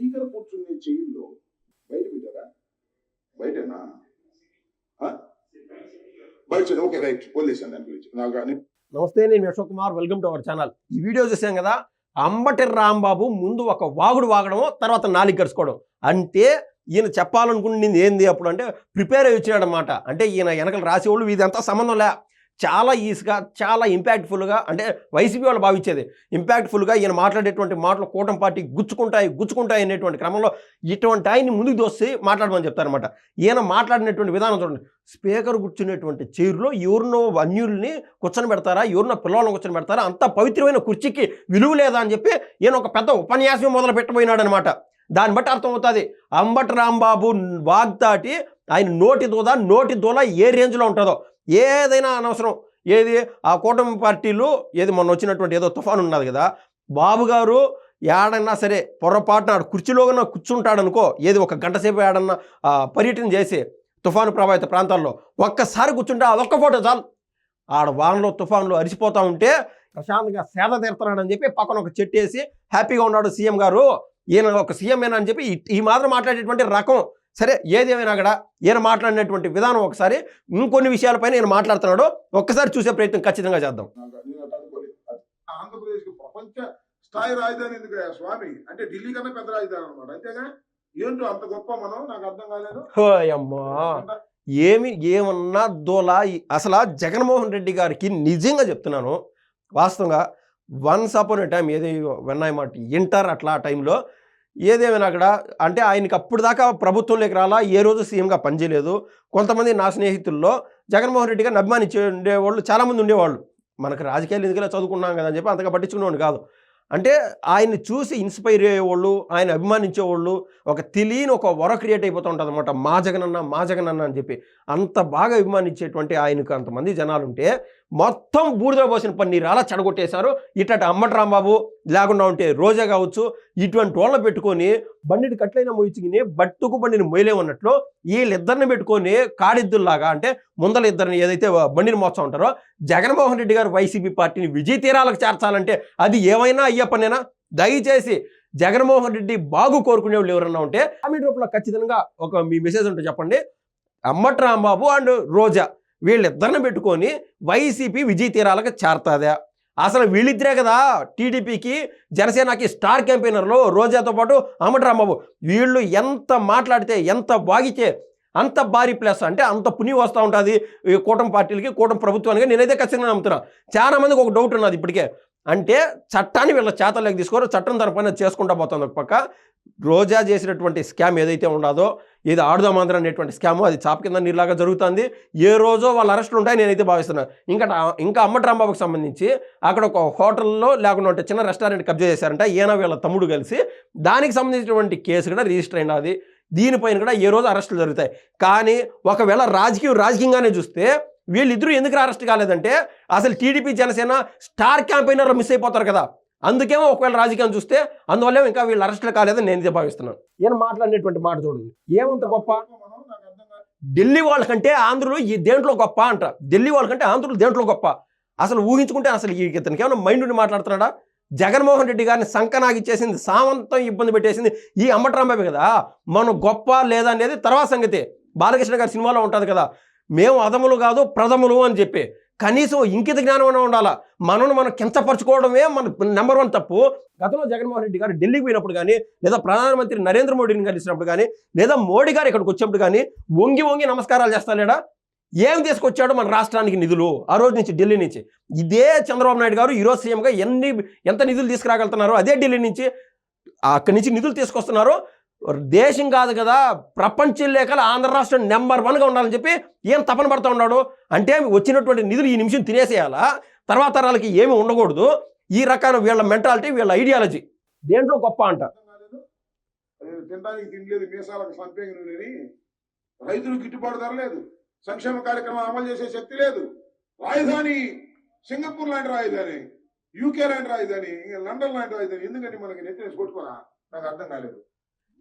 Speaker కూర్చునే చైర్లో బయట పెట్టారా? బయటనా? బయట. ఓకే, రైట్, వదిలేసాను దాని గురించి. నమస్తే, నేను Ashok Kumar. Welcome to our channel. ఈ వీడియో చూసాం కదా, అంబటి రాంబాబు ముందు ఒక వాగుడు వాగడం, తర్వాత నాలుగు గడుచుకోవడం. అంటే ఈయన చెప్పాలనుకుంటుంది ఏంది అప్పుడు అంటే ప్రిపేర్ అయ్యి వచ్చినాడు అనమాట. అంటే ఈయన వెనకలు రాసేవాళ్ళు ఇదంతా సంబంధం లే, చాలా ఈజీగా చాలా ఇంపాక్ట్ఫుల్గా, అంటే వైసీపీ వాళ్ళు భావించేది ఇంపాక్ట్ఫుల్గా ఈయన మాట్లాడేటువంటి మాటలు కూటమి పార్టీ గుచ్చుకుంటాయి అనేటువంటి క్రమంలో ఇటువంటి ఆయన్ని ముందుకు దోసి మాట్లాడమని చెప్తారనమాట. ఈయన మాట్లాడినటువంటి విధానం చూడండి. స్పీకర్ కూర్చునేటువంటి చైర్లో ఎవరినో అన్యుల్ని కూర్చొని పెడతారా, ఎవరినో పిల్లలను కూర్చొని పెడతారా, అంత పవిత్రమైన కుర్చీకి విలువ లేదా అని చెప్పి ఈయన ఒక పెద్ద ఉపన్యాసం మొదలు పెట్టబోయినాడు అనమాట. దాన్ని బట్టి అర్థమవుతుంది అంబటి రాంబాబు వాగ్దాటి ఆయన నోటి దూల ఏ రేంజ్లో ఉంటుందో. ఏదైనా అనవసరం. ఏది ఆ కూటమి పార్టీలు ఏది మొన్న వచ్చినటువంటి ఏదో తుఫాను ఉన్నది కదా, బాబు గారు ఏడన్నా సరే పొరపాటున కుర్చీలో కూర్చుంటాడనుకో, ఏది ఒక గంట సేపు ఏడన్నా పర్యటన చేసి తుఫాను ప్రభావిత ప్రాంతాల్లో ఒక్కసారి కూర్చుంటే అదొక్క ఫోటో చాలు. ఆడ వానలో తుఫాన్లో అరిసిపోతూ ఉంటే ప్రశాంతంగా సేద తీరుతున్నాడని చెప్పి పక్కన ఒక చెట్టు వేసి హ్యాపీగా ఉన్నాడు సీఎం గారు, ఈయన ఒక సీఎంఏనా అని చెప్పి ఈ మాత్రం మాట్లాడేటువంటి రకం. సరే, ఏదేమైనా కూడా ఈయన మాట్లాడినటువంటి విధానం ఒకసారి ఇంకొన్ని విషయాలపైన ఈయన మాట్లాడుతున్నాడు, ఒక్కసారి చూసే ప్రయత్నం ఖచ్చితంగా చేద్దాం. ఆంధ్రప్రదేశ్ ప్రపంచ స్థాయి రాజధాని ఎందుకు స్వామి? అంటే ఢిల్లీ కన్నా పెద్ద రాజధాని అనమాట. అంతేగా? ఏంటో అంత గొప్ప మనం? నాకు అర్థం కాలేదు. అమ్మా ఏమన్నా దోలా. అసలు జగన్మోహన్ రెడ్డి గారికి నిజంగా చెప్తున్నాను, వాస్తవంగా వన్స్ అపాన్ ఏ టైం ఏది వెన్నాయి మాట ఇంటర్ అట్లా ఆ టైంలో ఏదేమైనా అక్కడ అంటే ఆయనకి అప్పుడు దాకా ప్రభుత్వంలోకి రాలా, ఏ రోజు సీఎంగా పనిచేయలేదు. కొంతమంది నా స్నేహితుల్లో జగన్మోహన్ రెడ్డి గారిని అభిమానించే ఉండేవాళ్ళు చాలామంది ఉండేవాళ్ళు. మనకు రాజకీయాలు ఎందుకలా చదువుకున్నాం కదా అని చెప్పి అంతగా పట్టించుకునేవాడు కాదు. అంటే ఆయన్ని చూసి ఇన్స్పైర్ అయ్యేవాళ్ళు, ఆయన అభిమానించేవాళ్ళు, ఒక తెలియని ఒక వర క్రియేట్ అయిపోతూ ఉంటుంది అనమాట. మా జగనన్న అని చెప్పి అంత బాగా అభిమానించేటువంటి ఆయనకు అంతమంది జనాలు ఉంటే మొత్తం బూడిద పోసిన పన్నీరు అలా చెడగొట్టేశారు. ఇట్టటి అంబటి రాంబాబు లేకుండా ఉంటే రోజా కావచ్చు, ఇటువంటి వాళ్ళని పెట్టుకొని బండిని కట్లైన మోయించుకుని బట్టుకు బండిని మొయ్యలేమన్నట్లు వీళ్ళిద్దరిని పెట్టుకొని కాడిద్దుల్లాగా, అంటే ముందల ఇద్దరిని ఏదైతే బండిని మోస్తూ ఉంటారో, జగన్మోహన్ రెడ్డి గారు వైసీపీ పార్టీని విజయ తీరాలకు చేర్చాలంటే అది ఏమైనా అయ్యే పనేనా? దయచేసి జగన్మోహన్ రెడ్డి బాగు కోరుకునే వాళ్ళు ఎవరన్నా ఉంటే కామెంట్ రూపంలో ఖచ్చితంగా ఒక మీ మెసేజ్ ఉంటే చెప్పండి. అంబటి రాంబాబు అండ్ రోజా వీళ్ళిద్దరిని పెట్టుకొని వైసీపీ విజయ తీరాలకు చేరుతుందా? అసలు వీళ్ళిద్దరే కదా టీడీపీకి జనసేనకి స్టార్ క్యాంపెయినర్లు, రోజాతో పాటు అంబటి రాంబాబు. వీళ్ళు ఎంత మాట్లాడితే ఎంత వాగితే అంత భారీ ప్లస్, అంటే అంత పుణ్యం వస్తూ ఉంటుంది ఈ కూటమి పార్టీలకి, కూటమి ప్రభుత్వానికి. నేనైతే ఖచ్చితంగా నమ్ముతున్నా. చాలా మందికి ఒక డౌట్ ఉన్నది ఇప్పటికే, అంటే చట్టాన్ని వీళ్ళ చేతల్లోకి తీసుకోరు, చట్టం తన పైన చేసుకుంటూ పోతుంది. ఒక పక్క రోజా చేసినటువంటి స్కామ్ ఏదైతే ఉండదో, ఏది ఆడుదామందరం అనేటువంటి స్కాము, అది చాప కింద నీరులాగా జరుగుతుంది. ఏ రోజో వాళ్ళ అరెస్టులు ఉంటాయి నేనైతే భావిస్తున్నాను. ఇంకా అంబటి రాంబాబుకి సంబంధించి అక్కడ ఒక హోటల్లో లేకుండా చిన్న రెస్టారెంట్ కబ్జా చేశారంట ఈయన వీళ్ళ తమ్ముడు కలిసి. దానికి సంబంధించినటువంటి కేసు కూడా రిజిస్టర్ అయినది. దీనిపైన కూడా ఏ రోజు అరెస్టులు జరుగుతాయి. కానీ ఒకవేళ రాజకీయంగానే చూస్తే వీళ్ళిద్దరూ ఎందుకు అరెస్ట్ కాలేదంటే అసలు టీడీపీ జనసేన స్టార్ క్యాంపెయినర్లు మిస్ అయిపోతారు కదా, అందుకేమో ఒకవేళ రాజకీయం చూస్తే అందువల్ల ఇంకా వీళ్ళు అరెస్టులు కాలేదని నేను భావిస్తున్నాను. ఈయన మాట్లాడినటువంటి మాట చూడండి, ఏమంత గొప్ప. ఢిల్లీ వాళ్ళకంటే ఆంధ్రులు ఈ దేంట్లో గొప్ప అంట. ఢిల్లీ వాళ్ళకంటే ఆంధ్రులు దేంట్లో గొప్ప అసలు ఊహించుకుంటే అసలు ఇతనికి ఏమైనా మైండ్ ఉండి మాట్లాడుతున్నాడా? జగన్మోహన్ రెడ్డి గారిని సంకనాగిచ్చేసింది, సామంతం ఇబ్బంది పెట్టేసింది ఈ అంబటి రాంబాబు కదా. మనం గొప్ప లేదా అనేది తర్వాత సంగతి. బాలకృష్ణ గారి సినిమాలో ఉంటుంది కదా, మేము అదములు కాదు ప్రథములు అని చెప్పి. కనీసం ఇంకిత జ్ఞానం అనే ఉండాలా. మనం కించపరచుకోవడమే మన నెంబర్ 1 తప్పు. గతంలో జగన్మోహన్ రెడ్డి గారు ఢిల్లీకి పోయినప్పుడు కానీ, లేదా ప్రధానమంత్రి నరేంద్ర మోడీని కలిసినప్పుడు కానీ, లేదా మోడీ గారు ఇక్కడికి వచ్చినప్పుడు కానీ వంగి నమస్కారాలు చేస్తాలేడా? ఏం తీసుకొచ్చాడో మన రాష్ట్రానికి నిధులు ఆ రోజు నుంచి ఢిల్లీ నుంచి. ఇదే చంద్రబాబు నాయుడు గారు ఈరోజు సీఎంగా ఎంత నిధులు తీసుకురాగలుగుతున్నారో అదే ఢిల్లీ నుంచి అక్కడి నుంచి నిధులు తీసుకొస్తున్నారు. దేశం కాదు కదా, ప్రపంచం లేక ఆంధ్ర రాష్ట్రం నెంబర్ 1గా ఉండాలని చెప్పి ఏం తపన పడుతూ ఉన్నాడు. అంటే వచ్చినటువంటి నిధులు ఈ నిమిషం తినేసేయాలా, తర్వాత తరాలకి ఏమి ఉండకూడదు. ఈ రకాల వీళ్ళ మెంటాలిటీ, వీళ్ళ ఐడియాలజీ దేంట్లో గొప్ప అంట. తినడానికి తినలేదు, మీసాలకు సంపేంగి, రైతులు గిట్టుబాటు ధర లేదు, సంక్షేమ కార్యక్రమం అమలు చేసే శక్తి లేదు. రాజధాని సింగపూర్ లాంటి రాజధాని, యూకే లాంటి రాజధాని, లండన్ లాంటి రాజధాని ఎందుకంటే మనకి నెత్తినేసి కొట్టుకోరా? నాకు అర్థం కాలేదు.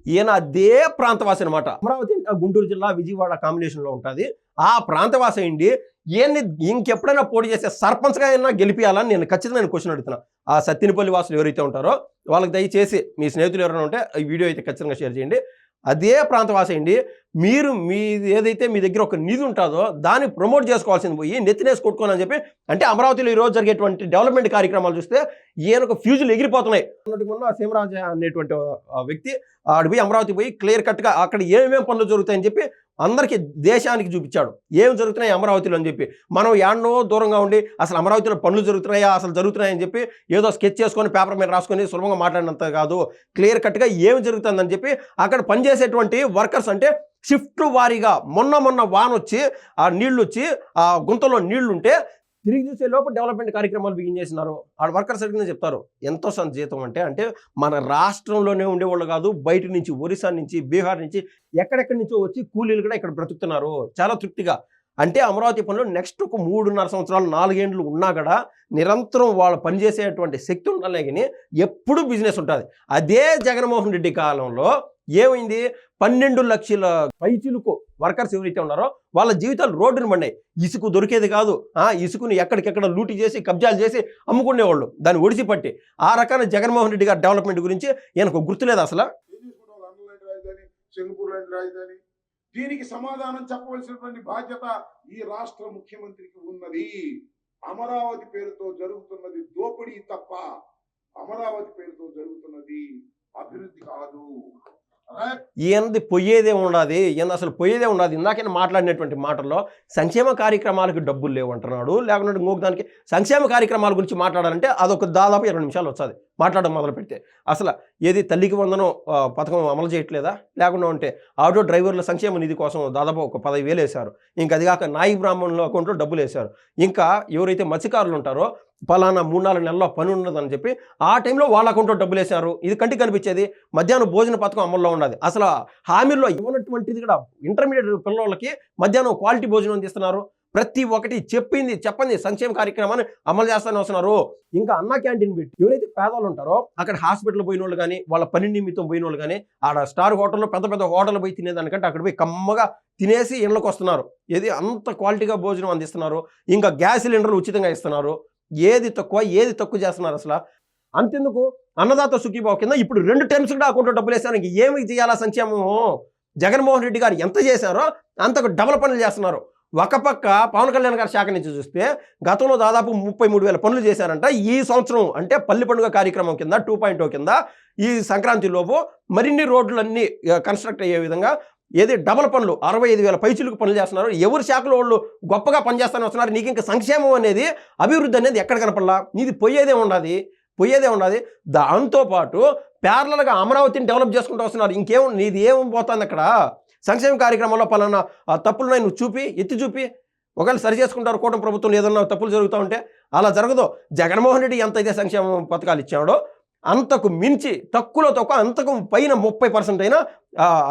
ఈయన అదే ప్రాంతవాసి అనమాట. అమరావతి గుంటూరు జిల్లా విజయవాడ కాంబినేషన్లో ఉంటుంది. ఆ ప్రాంతవాసి అయింది ఈయన్ని ఇంకెప్పుడైనా పోటీ చేస్తే సర్పంచ్గా అయినా గెలిపియాలని నేను ఖచ్చితంగా క్వశ్చన్ అడుగుతున్నా. ఆ సత్తినపల్లి వాసులు ఎవరైతే ఉంటారో వాళ్ళకి దయచేసి మీ స్నేహితులు ఎవరైనా ఉంటే ఈ వీడియో అయితే ఖచ్చితంగా షేర్ చేయండి. అదే ప్రాంతవాసి అండి. మీరు ఏదైతే మీ దగ్గర ఒక నిధి ఉంటుందో దాన్ని ప్రమోట్ చేసుకోవాల్సింది పోయి నెత్తినేసి కొట్టుకోనని చెప్పి, అంటే అమరావతిలో ఈరోజు జరిగేటువంటి డెవలప్మెంట్ కార్యక్రమాలు చూస్తే ఈయనకు ఫ్యూజులు ఎగిరిపోతున్నాయి. మొన్న సీమరాజ అనేటువంటి వ్యక్తి ఆడిపోయి అమరావతి పోయి క్లియర్ కట్గా అక్కడ ఏమేమి పనులు జరుగుతాయని చెప్పి అందరికీ దేశానికి చూపించాడు ఏం జరుగుతున్నాయి అమరావతిలో అని చెప్పి. మనం యాడ్నో దూరంగా ఉండి అసలు అమరావతిలో పనులు జరుగుతున్నాయా అసలు జరుగుతున్నాయని చెప్పి ఏదో స్కెచ్ చేసుకొని పేపర్ మీద రాసుకొని సులభంగా మాట్లాడినంత కాదు, క్లియర్ కట్గా ఏమి జరుగుతుందని చెప్పి అక్కడ పనిచేసేటువంటి వర్కర్స్ అంటే షిఫ్ట్ వారీగా మొన్న వాన వచ్చి ఆ నీళ్లు వచ్చి ఆ గుంతలో నీళ్లుంటే తిరిగి చూసే లోపు డెవలప్మెంట్ కార్యక్రమాలు బిగిన్ చేసినారు. ఆ వర్కర్స్ అడిగిన చెప్తారు ఎంతో సంత జీతం అంటే మన రాష్ట్రంలోనే ఉండేవాళ్ళు కాదు, బయట నుంచి ఒరిస్సా నుంచి బీహార్ నుంచి ఎక్కడెక్కడి నుంచో వచ్చి కూలీలు కూడా ఇక్కడ బ్రతుకుతున్నారు చాలా తృప్తిగా. అంటే అమరావతి పనులు నెక్స్ట్ ఒక 3.5 సంవత్సరాలు 4 ఏళ్ళు ఉన్నా కూడా నిరంతరం వాళ్ళు పనిచేసేటువంటి శక్తి ఉండాలే కానీ ఎప్పుడు బిజినెస్ ఉంటుంది. అదే జగన్మోహన్ రెడ్డి కాలంలో ఏమైంది 12 లక్షల పైచిలుకు వర్కర్స్ ఎవరైతే ఉన్నారో వాళ్ళ జీవితాలు రోడ్డును పడినాయి. ఇసుకు దొరికేది కాదు, ఇసుకుని ఎక్కడికెక్కడ లూటి చేసి కబ్జాలు చేసి అమ్ముకునేవాళ్ళు దాన్ని ఒడిసి పట్టి. ఆ రకాల జగన్మోహన్ రెడ్డి గారి డెవలప్మెంట్ గురించి ఈయనకు గుర్తులేదు అసలు. సింగపూర్ లాంటి రాజధాని దీనికి సమాధానం చెప్పవలసినటువంటి బాధ్యత ఈ రాష్ట్ర ముఖ్యమంత్రికి ఉన్నది. అమరావతి పేరుతో జరుగుతున్నది దోపిడీ తప్ప అమరావతి పేరుతో జరుగుతున్నది అభివృద్ధి కాదు. ఈయనది పోయేదే ఉండదు, ఈయన అసలు పోయేదే ఉండదు. ఇందాక మాట్లాడినటువంటి మాటల్లో సంక్షేమ కార్యక్రమాలకు డబ్బులు లేవు అంటున్నాడు. లేకుంటే ఇంకొక దానికి సంక్షేమ కార్యక్రమాల గురించి మాట్లాడాలంటే అదొక దాదాపు 20 నిమిషాలు వస్తుంది మాట్లాడడం మొదలు పెడితే. అసలు ఏది తల్లికి వందనం పథకం అమలు చేయట్లేదా, లేకుండా ఉంటే ఆటో డ్రైవర్ల సంక్షేమ నిధి కోసం దాదాపు ఒక 10,000 వేశారు. ఇంకా అది కాక నాయి బ్రాహ్మణుల అకౌంట్లో డబ్బులు వేశారు. ఇంకా ఎవరైతే మత్స్యకారులు ఉంటారో పలానా 3-4 నెలల్లో పని ఉన్నదని చెప్పి ఆ టైంలో వాళ్ళ అకౌంట్లో డబ్బులు వేశారు. ఇది కంటికి కనిపించేది. మధ్యాహ్నం భోజన పథకం అమల్లో ఉన్నది. అసలు హామీల్లో ఇవ్వనటువంటిది కూడా ఇంటర్మీడియట్ పిల్లలకి మధ్యాహ్నం క్వాలిటీ భోజనం అందిస్తున్నారు. ప్రతి ఒక్కటి చెప్పండి సంక్షేమ కార్యక్రమాన్ని అమలు చేస్తానే వస్తున్నారు. ఇంకా అన్న క్యాంటీన్ పెట్టి ఎవరైతే పేదవాళ్ళు ఉంటారో అక్కడ హాస్పిటల్ పోయిన వాళ్ళు కానీ వాళ్ళ పని నిమిత్తం పోయిన వాళ్ళు కానీ ఆడ స్టార్ హోటల్లో పెద్ద హోటల్ పోయి తినేదానికంటే అక్కడ పోయి కమ్మగా తినేసి ఇళ్ళకి వస్తున్నారు. ఏది అంత క్వాలిటీగా భోజనం అందిస్తున్నారు. ఇంకా గ్యాస్ సిలిండర్లు ఉచితంగా ఇస్తున్నారు. ఏది తక్కువ చేస్తున్నారు అసలు. అంతెందుకు అన్నదాత సుఖీభావ కింద ఇప్పుడు 2 టైమ్స్ కూడా అకౌంట్లో డబ్బులు వేసారు. ఇంక ఏమి చేయాలా సంక్షేమం? జగన్మోహన్ రెడ్డి గారు ఎంత చేశారో అంతకు డబల్ పనులు చేస్తున్నారు. ఒక పక్క పవన్ కళ్యాణ్ గారి శాఖ నుంచి చూస్తే గతంలో దాదాపు 33,000 పనులు చేశారంట. ఈ సంవత్సరం అంటే పల్లి పండుగ కార్యక్రమం కింద 2.0 కింద ఈ సంక్రాంతి లోపు మరిన్ని రోడ్లన్నీ కన్స్ట్రక్ట్ అయ్యే విధంగా ఏది డబల్ పనులు 65,000 పైచులకు పనులు చేస్తున్నారు. ఎవరి శాఖలో వాళ్ళు గొప్పగా పనిచేస్తానే వస్తున్నారు. నీకు ఇంకా సంక్షేమం అనేది అభివృద్ధి అనేది ఎక్కడ కనపడలా. నీది పోయేదే ఉండదు. దాంతోపాటు ప్యారలల్గా అమరావతిని డెవలప్ చేసుకుంటూ వస్తున్నారు. నీది ఏం పోతుంది అక్కడ? సంక్షేమ కార్యక్రమంలో పలానా తప్పులున్నాయి నువ్వు ఎత్తి చూపి ఒకవేళ సరి చేసుకుంటారు కూటమి ప్రభుత్వం ఏదన్నా తప్పులు జరుగుతూ ఉంటే. అలా జరగదు. జగన్మోహన్ రెడ్డి ఎంత అయితే సంక్షేమ పథకాలు ఇచ్చాడో అంతకు మించి తక్కువలో తక్కువ అంతకు పైన 30% అయినా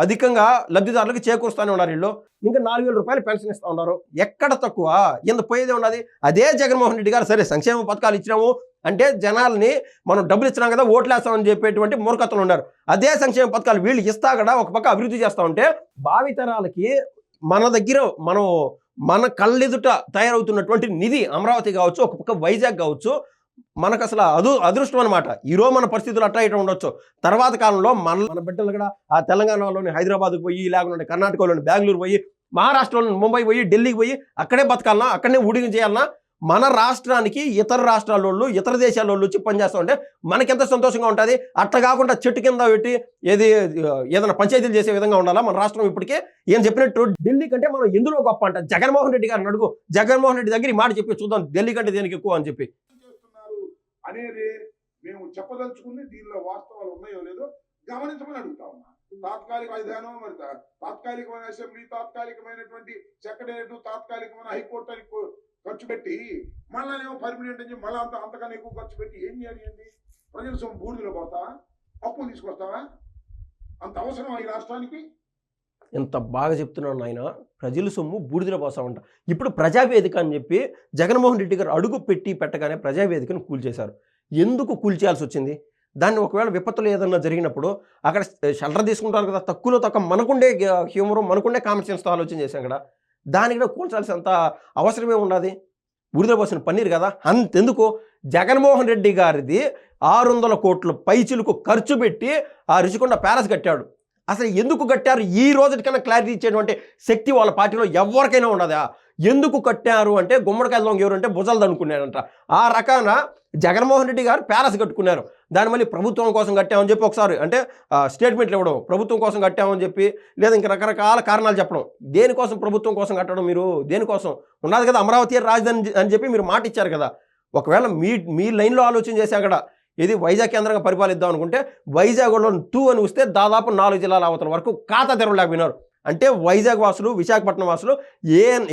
అధికంగా లబ్ధిదారులకు చేకూరుస్తూనే ఉన్నారు. వీళ్ళు ఇంకా 4,000 రూపాయలు పెన్షన్ ఇస్తూ ఉన్నారు. ఎక్కడ తక్కువ? ఎంత పోయేదే ఉన్నది. అదే జగన్మోహన్ రెడ్డి గారు సరే సంక్షేమ పథకాలు ఇచ్చినాము అంటే జనాల్ని మనం డబ్బులు ఇచ్చినాం కదా ఓట్లేస్తామని చెప్పేటువంటి మూర్ఖతలు ఉన్నారు. అదే సంక్షేమ పథకాలు వీళ్ళు ఇస్తా కూడా ఒక పక్క అభివృద్ధి చేస్తూ ఉంటే భావితరాలకి మన దగ్గర మన కళ్ళెదుట తయారవుతున్నటువంటి నిధి అమరావతి కావచ్చు, ఒక పక్క వైజాగ్ కావచ్చు, మనకు అసలు అదృష్టం అనమాట. ఈరోజు మన పరిస్థితులు అట్లా ఇట్లా ఉండొచ్చు. తర్వాత కాలంలో మన బిడ్డలు కూడా ఆ తెలంగాణలోని హైదరాబాద్కి పోయి, లేకుంటే కర్ణాటకలోని బెంగళూరు పోయి, మహారాష్ట్రలోని ముంబై పోయి, ఢిల్లీకి పోయి అక్కడే బతకాలన్నా, అక్కడనే ఊడిగం చేయాలన్నా మన రాష్ట్రానికి ఇతర రాష్ట్రాల వాళ్ళు ఇతర దేశాల వాళ్ళు వచ్చి పనిచేస్తూ ఉంటే మనకెంత సంతోషంగా ఉంటుంది. అట్లా కాకుండా చెట్టు కింద పెట్టి ఏదైనా పంచాయతీలు చేసే విధంగా ఉండాలా మన రాష్ట్రం. ఇప్పటికే ఏం చెప్పినట్టు ఢిల్లీ కంటే మనం ఎందులో గొప్ప అంట. జగన్మోహన్ రెడ్డి గారిని అడుగు. జగన్మోహన్ రెడ్డి దగ్గర ఈ మాట చెప్పి చూద్దాం ఢిల్లీ కంటే దేనికి ఎక్కువ అని చెప్పి అనేది మేము చెప్పదలుచుకుంది. దీనిలో వాస్తవాలు ఉన్నాయో లేదో గమనించమని అడుగుతా ఉన్నా. తాత్కాలిక రాజధానం, మరి తాత్కాలికమైన అసెంబ్లీ, తాత్కాలికమైనటువంటి సెక్రటేరియట్, తాత్కాలికమైన హైకోర్టు అని ఖర్చు పెట్టి మళ్ళా ఏమో పర్మినెంట్ అని మళ్ళీ అంతకన్నా ఎక్కువ ఖర్చు పెట్టి ఏం చేయాలి? ప్రజల సొమ్ము బూడిదలో పోతావా? అప్పులు తీసుకొస్తావా? అంత అవసరం ఈ రాష్ట్రానికి? ఎంత బాగా చెప్తున్నాను ఆయన. ప్రజల సొమ్ము బూడిదలో పోసామంట. ఇప్పుడు ప్రజావేదిక అని చెప్పి జగన్మోహన్ రెడ్డి గారు అడుగు పెట్టగానే ప్రజావేదికను కూల్చేశారు. ఎందుకు కూల్చేయాల్సి వచ్చింది? దాన్ని ఒకవేళ విపత్తులు ఏదన్నా జరిగినప్పుడు అక్కడ షెల్టర్ తీసుకుంటారు కదా, తక్కువలో తక్కువ మనకుండే హ్యూమరు, మనకుండే కామన్ సెన్స్తో ఆలోచన చేశాం కదా, దానికి కూడా కూల్చాల్సినంత అవసరమే ఉన్నది. బూడిద పోసిన పన్నీరు కదా. అంతెందుకు జగన్మోహన్ రెడ్డి గారిది 600 కోట్ల పైచిలకు ఖర్చు పెట్టి ఆ రుషికొండ ప్యాలెస్ కట్టాడు. అసలు ఎందుకు కట్టారు ఈ రోజుకన్నా క్లారిటీ ఇచ్చేటువంటి శక్తి వాళ్ళ పార్టీలో ఎవరికైనా ఉండదా? ఎందుకు కట్టారు అంటే గుమ్మడికాయ దొంగ ఎవరు అంటే భుజాలు దనుకున్నాడంట. ఆ రకాన జగన్మోహన్ రెడ్డి గారు ప్యాలెస్ కట్టుకున్నారు. దాని మళ్ళీ ప్రభుత్వం కోసం కట్టామని చెప్పి ఒకసారి అంటే స్టేట్మెంట్లు ఇవ్వడం, ప్రభుత్వం కోసం కట్టామని చెప్పి, లేదా ఇంకా రకరకాల కారణాలు చెప్పడం. దేనికోసం ప్రభుత్వం కోసం కట్టడం? మీరు దేనికోసం ఉన్నది కదా అమరావతి రాజధాని అని చెప్పి మీరు మాట ఇచ్చారు కదా. ఒకవేళ మీ లైన్లో ఆలోచన చేసి అక్కడ ఇది వైజాగ్ కేంద్రంగా పరిపాలిద్దాం అనుకుంటే వైజాగ్లో 2 అని వస్తే దాదాపు 4 జిల్లాల అవతల వరకు ఖాతా తెరవలేకపోయినారు. అంటే వైజాగ్ వాసులు, విశాఖపట్నం వాసులు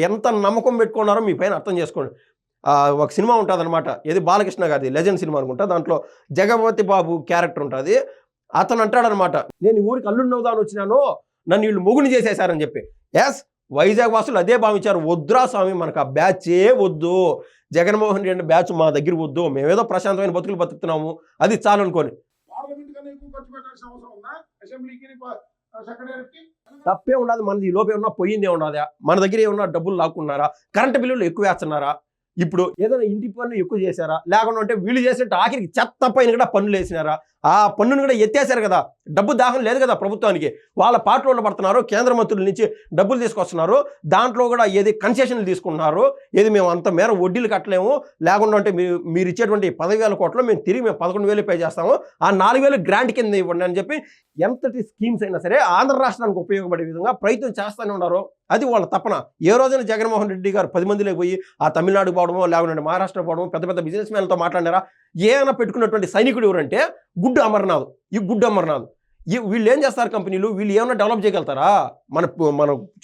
ఎంత నమ్మకం పెట్టుకున్నారో మీ పైన అర్థం చేసుకోండి. ఒక సినిమా ఉంటుంది అనమాట, ఏది బాలకృష్ణ గారిది లెజెండ్ సినిమా అనుకుంటా. దాంట్లో జగపతి బాబు క్యారెక్టర్ ఉంటుంది. అతను అంటాడనమాట, నేను ఈ ఊరికి అల్లుడిని అవుదామని వచ్చినాను, నన్ను వీళ్ళు మొగుని చేసేశారని చెప్పి. ఎస్, వైజాగ్ వాసులు అదే భావించారు. వద్దురా స్వామి, మనకు ఆ బ్యాచే వద్దు, జగన్మోహన్ రెడ్డి బ్యాచ్ మా దగ్గర వద్దు, మేమేదో ప్రశాంతమైన బతుకులు బతుకుతున్నాము, అది చాలు అనుకోని. తప్పే ఉండదు, మనది ఈ లోపే ఉన్నా పోయిందే ఉండదా? మన దగ్గర ఏమన్నా డబ్బులు లాక్కున్నారా? కరెంటు బిల్లులు ఎక్కువ వేస్తున్నారా? ఇప్పుడు ఏదైనా ఇంటి పన్ను ఎక్కువ చేశారా? లేకుండా అంటే వీళ్ళు చేసినట్టు ఆఖరికి చెత్త పైన కూడా పన్నులు వేసినారా? ఆ పన్నును కూడా ఎత్తేసారు కదా. డబ్బు దాహం లేదు కదా ప్రభుత్వానికి. వాళ్ళ పార్టీలో పడుతున్నారు, కేంద్ర మంత్రుల నుంచి డబ్బులు తీసుకొస్తున్నారు. దాంట్లో కూడా ఏది కన్సెషన్లు తీసుకుంటున్నారు, ఏది మేము అంత మేర వడ్డీలు కట్టలేము, లేకుండా అంటే మీరు ఇచ్చేటువంటి 10,000 కోట్లు మేము తిరిగి 11,000 పే చేస్తాము, ఆ 4,000 గ్రాంట్ కింద ఇవ్వండి అని చెప్పి ఎంతటి స్కీమ్స్ అయినా సరే ఆంధ్ర రాష్ట్రానికి ఉపయోగపడే విధంగా ప్రయత్నం చేస్తూనే ఉన్నారు. అది వాళ్ళ తపన. ఏ రోజైనా జగన్మోహన్ రెడ్డి గారు 10 మందిలోకి పోయి ఆ తమిళనాడు పోవడమో, లేకుంటే మహారాష్ట్ర పోవడమో, పెద్ద పెద్ద బిజినెస్ మ్యాన్లతో మాట్లాడారా? ఏమైనా పెట్టుకున్నటువంటి సైనికుడు ఎవరంటే గుడ్డు అమర్నాథ్. ఈ గుడ్డు అమర్నాథ్ వీళ్ళు ఏం చేస్తారు? కంపెనీలు వీళ్ళు ఏమైనా డెవలప్ చేయగలుగుతారా? మన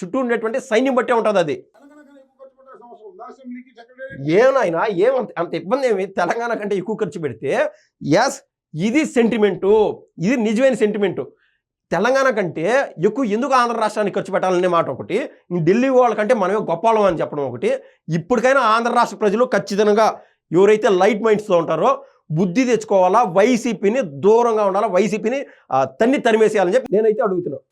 చుట్టూ ఉండేటువంటి సైన్యం బట్టే ఉంటుంది. అది ఏమైనా అంత ఇబ్బంది ఏమి, తెలంగాణ కంటే ఎక్కువ ఖర్చు పెడితే ఎస్, ఇది సెంటిమెంటు, ఇది నిజమైన సెంటిమెంటు. తెలంగాణ కంటే ఎక్కువ ఎందుకు ఆంధ్ర రాష్ట్రానికి ఖర్చు పెట్టాలనే మాట ఒకటి, ఢిల్లీ వాళ్ళకంటే మనమే గొప్పవాళ్ళం అని చెప్పడం ఒకటి. ఇప్పటికైనా ఆంధ్ర రాష్ట్ర ప్రజలు ఖచ్చితంగా ఎవరైతే లైట్ మైండ్స్తో ఉంటారో బుద్ధి తెచ్చుకోవాలా, వైసీపీని దూరంగా ఉండాలా, వైసీపీని తరిమేసేయాలని చెప్పి నేనైతే అడుగుతున్నాను.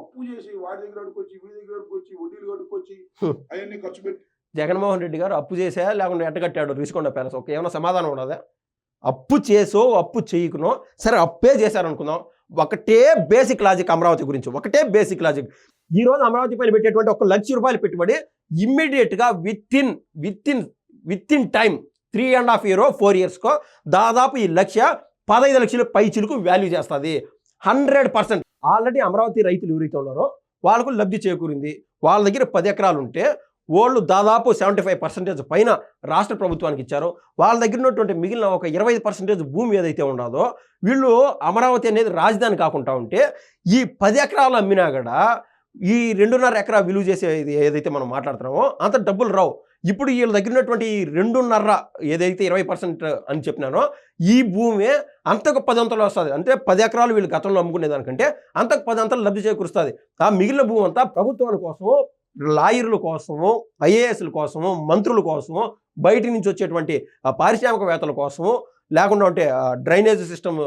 అప్పు చేసి వాడి దగ్గర అడుకొచ్చి వీడి దగ్గర అడుకొచ్చి వడ్డీలు కడుక్కొచ్చి అవన్నీ ఖర్చు పెట్టి జగన్మోహన్ రెడ్డి గారు అప్పు చేసా లేకుండా ఎట్టగట్టాడు రుషికొండ ప్యాలెస్? ఒక ఏమైనా సమాధానం ఉండదా? అప్పు చేసో అప్పు చేయకునో సరే, అప్పే చేశారనుకుందాం. ఒకటే బేసిక్ లాజిక్ అమరావతి గురించి, ఒకటే బేసిక్ లాజిక్. ఈరోజు అమరావతి పైన పెట్టేటువంటి 1 లక్ష రూపాయలు పెట్టుబడి ఇమ్మీడియట్గా with in time 3.5 years 4 years దాదాపు ఈ 15 లక్షల పైచిలకు వాల్యూ చేస్తుంది. 100%. ఆల్రెడీ అమరావతి రైతులు ఎవరైతే ఉన్నారో వాళ్ళకు లబ్ధి చేకూరింది. వాళ్ళ దగ్గర 10 ఎకరాలు ఉంటే వాళ్ళు దాదాపు 75% పైన రాష్ట్ర ప్రభుత్వానికి ఇచ్చారు. వాళ్ళ దగ్గర ఉన్నటువంటి మిగిలిన ఒక 25% భూమి ఏదైతే ఉండదో, వీళ్ళు అమరావతి అనేది రాజధాని కాకుండా ఉంటే ఈ 10 ఎకరాలు అమ్మినా కూడా ఈ 2.5 ఎకరా విలువ చేసేది ఏదైతే మనం మాట్లాడుతున్నామో అంత డబ్బులు రావు. ఇప్పుడు వీళ్ళ దగ్గర ఉన్నటువంటి 2.5 ఏదైతే 20% అని చెప్పినానో ఈ భూమి అంతకు 10 అంతలు వస్తుంది. అంటే 10 ఎకరాలు వీళ్ళు గతంలో అమ్ముకునే దానికంటే అంతకు 10 అంతలు లబ్ధి చేకూరుస్తుంది. ఆ మిగిలిన భూమి అంతా ప్రభుత్వాల కోసము, లాయర్ల కోసము, ఐఏఎస్ల కోసము, మంత్రుల కోసము, బయట నుంచి వచ్చేటువంటి పారిశ్రామికవేత్తల కోసము, లేకుండా ఉంటే డ్రైనేజ్ సిస్టమ్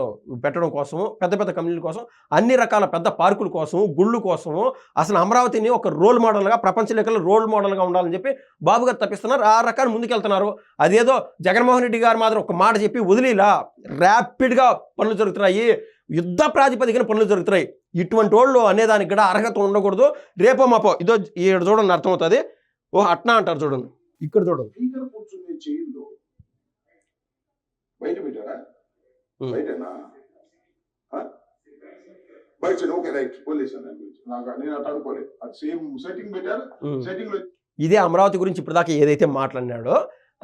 పెట్టడం కోసము, పెద్ద పెద్ద కంపెనీల కోసం, అన్ని రకాల పెద్ద పార్కుల కోసము, గుళ్ళు కోసము, అసలు అమరావతిని ఒక రోల్ మోడల్గా, ప్రపంచ లెక్కలో రోల్ మోడల్గా ఉండాలని చెప్పి బాబు గారు తప్పిస్తున్నారు. ఆ రకాన్ని ముందుకెళ్తున్నారు. అదేదో జగన్మోహన్ రెడ్డి గారు మాత్రం ఒక మాట చెప్పి వదిలేలా ర్యాపిడ్గా పనులు జరుగుతున్నాయి, యుద్ధ ప్రాతిపదికన పనులు జరుగుతున్నాయి. ఇటువంటి వాళ్ళు అనేదానికి కూడా అర్హత ఉండకూడదు. రేపో మాపో ఇదో ఇక్కడ చూడండి అర్థమవుతుంది. ఓ అట్నా అంటారు చూడండి, ఇక్కడ చూడండి. బయట పెట్టారా? బయటనా? బయట ఓకే రైట్ పోలీసాను నేను అట్లా అనుకోలేదు. అది సేమ్ సెట్టింగ్ పెట్టారు. సెట్టింగ్ లో ఇదే అమరావతి గురించి ఇప్పటిదాకా ఏదైతే మాట్లాడినాడో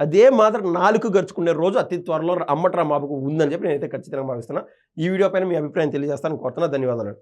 అదే మాత్రం 4 గరుచుకునే రోజు అతి త్వరలో అమ్మట్రా మాపుకు ఉందని చెప్పి నేనైతే ఖచ్చితంగా భావిస్తున్నా. ఈ వీడియో పైన మీ అభిప్రాయం తెలియజేస్తాను కోరుతున్నా. ధన్యవాదాలు.